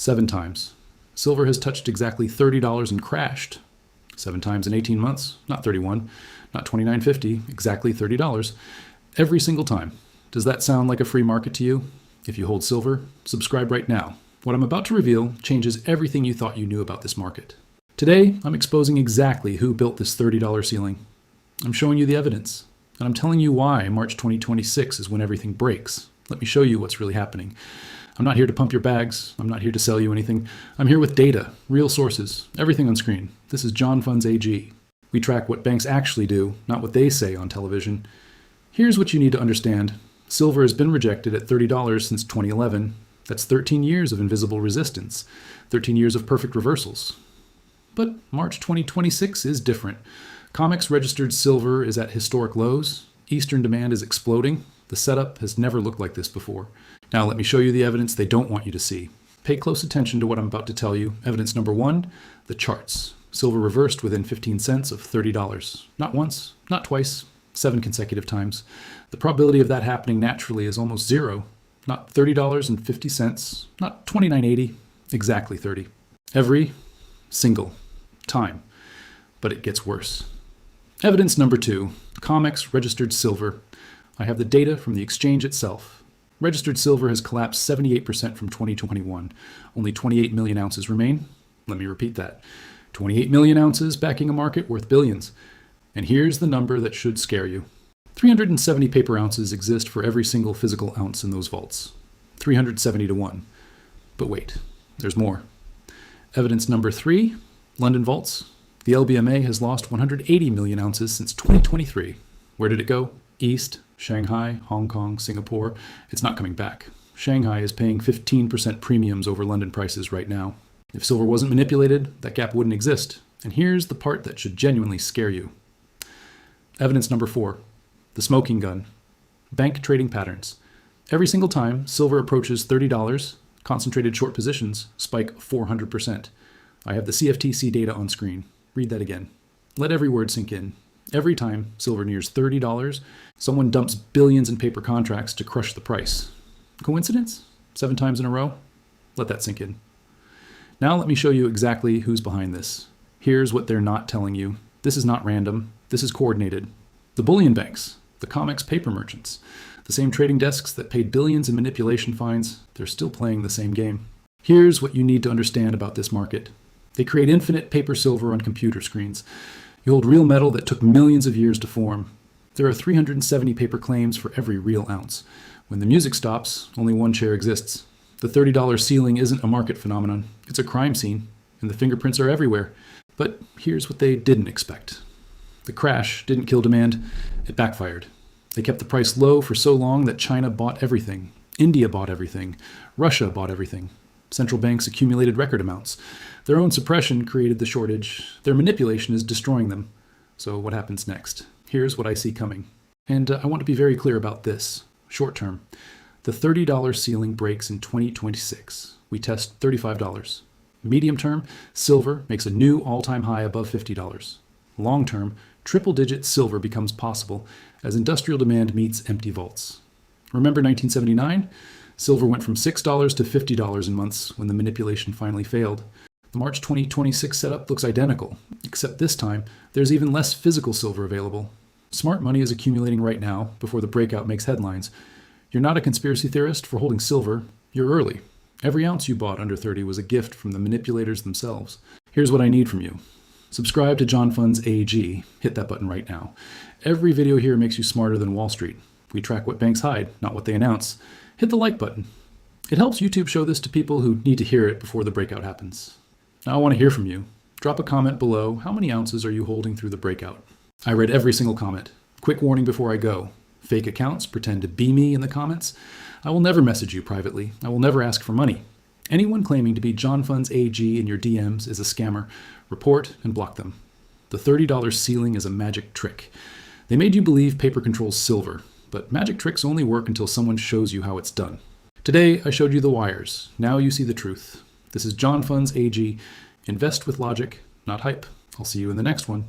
7 times. Silver has touched exactly $30 and crashed. 7 times in 18 months, not 31, not $29.50, exactly $30. Every single time. Does that sound like a free market to you? If you hold silver, subscribe right now. What I'm about to reveal changes everything you thought you knew about this market. Today, I'm exposing exactly who built this $30 ceiling. I'm showing you the evidence, and I'm telling you why March 2026 is when everything breaks. Let me show you what's really happening. I'm not here to pump your bags. I'm not here to sell you anything. I'm here with data, real sources, everything on screen. This is JonFunds AG. We track what banks actually do, not what they say on television. Here's what you need to understand. Silver has been rejected at $30 since 2011. That's 13 years of invisible resistance, 13 years of perfect reversals. But March 2026 is different. COMEX registered silver is at historic lows. Eastern demand is exploding. The setup has never looked like this before. Now let me show you the evidence they don't want you to see. Pay close attention to what I'm about to tell you. Evidence number 1, the charts. Silver reversed within 15 cents of $30. Not once, not twice, 7 consecutive times. The probability of that happening naturally is almost zero. Not $30.50, not $29.80, exactly 30. Every single time. But it gets worse. Evidence number 2, COMEX registered silver. I have the data from the exchange itself. Registered silver has collapsed 78% from 2021. Only 28 million ounces remain. Let me repeat that. 28 million ounces backing a market worth billions. And here's the number that should scare you. 370 paper ounces exist for every single physical ounce in those vaults. 370 to 1. But wait, there's more. Evidence number 3, London vaults. The LBMA has lost 180 million ounces since 2023. Where did it go? East, Shanghai, Hong Kong, Singapore. It's not coming back. Shanghai is paying 15% premiums over London prices right now. If silver wasn't manipulated, that gap wouldn't exist. And here's the part that should genuinely scare you. Evidence number 4, the smoking gun. Bank trading patterns. Every single time silver approaches $30, concentrated short positions spike 400%. I have the CFTC data on screen. Read that again. Let every word sink in. Every time silver nears $30, someone dumps billions in paper contracts to crush the price. Coincidence? 7 times in a row? Let that sink in. Now let me show you exactly who's behind this. Here's what they're not telling you. This is not random. This is coordinated. The bullion banks, the COMEX paper merchants, the same trading desks that paid billions in manipulation fines, they're still playing the same game. Here's what you need to understand about this market. They create infinite paper silver on computer screens. You hold real metal that took millions of years to form. There are 370 paper claims for every real ounce. When the music stops, only one chair exists. The $30 ceiling isn't a market phenomenon. It's a crime scene, and the fingerprints are everywhere. But here's what they didn't expect. The crash didn't kill demand. It backfired. They kept the price low for so long that China bought everything. India bought everything. Russia bought everything. Central banks accumulated record amounts. Their own suppression created the shortage. Their manipulation is destroying them. So what happens next? Here's what I see coming. And I want to be very clear about this. Short term. The $30 ceiling breaks in 2026. We test $35. Medium term, silver makes a new all-time high above $50. Long term, triple-digit silver becomes possible as industrial demand meets empty vaults. Remember 1979? Silver went from $6 to $50 in months when the manipulation finally failed. The March 2026 setup looks identical, except this time there's even less physical silver available. Smart money is accumulating right now before the breakout makes headlines. You're not a conspiracy theorist for holding silver. You're early. Every ounce you bought under 30 was a gift from the manipulators themselves. Here's what I need from you. Subscribe to JonFunds AG. Hit that button right now. Every video here makes you smarter than Wall Street. We track what banks hide, not what they announce. Hit the like button. It helps YouTube show this to people who need to hear it before the breakout happens. Now I want to hear from you. Drop a comment below. How many ounces are you holding through the breakout? I read every single comment. Quick warning before I go. Fake accounts pretend to be me in the comments. I will never message you privately. I will never ask for money. Anyone claiming to be JonFunds AG in your DMs is a scammer. Report and block them. The $30 ceiling is a magic trick. They made you believe paper controls silver, but magic tricks only work until someone shows you how it's done. Today, I showed you the wires. Now you see the truth. This is JonFunds AG. Invest with logic, not hype. I'll see you in the next one.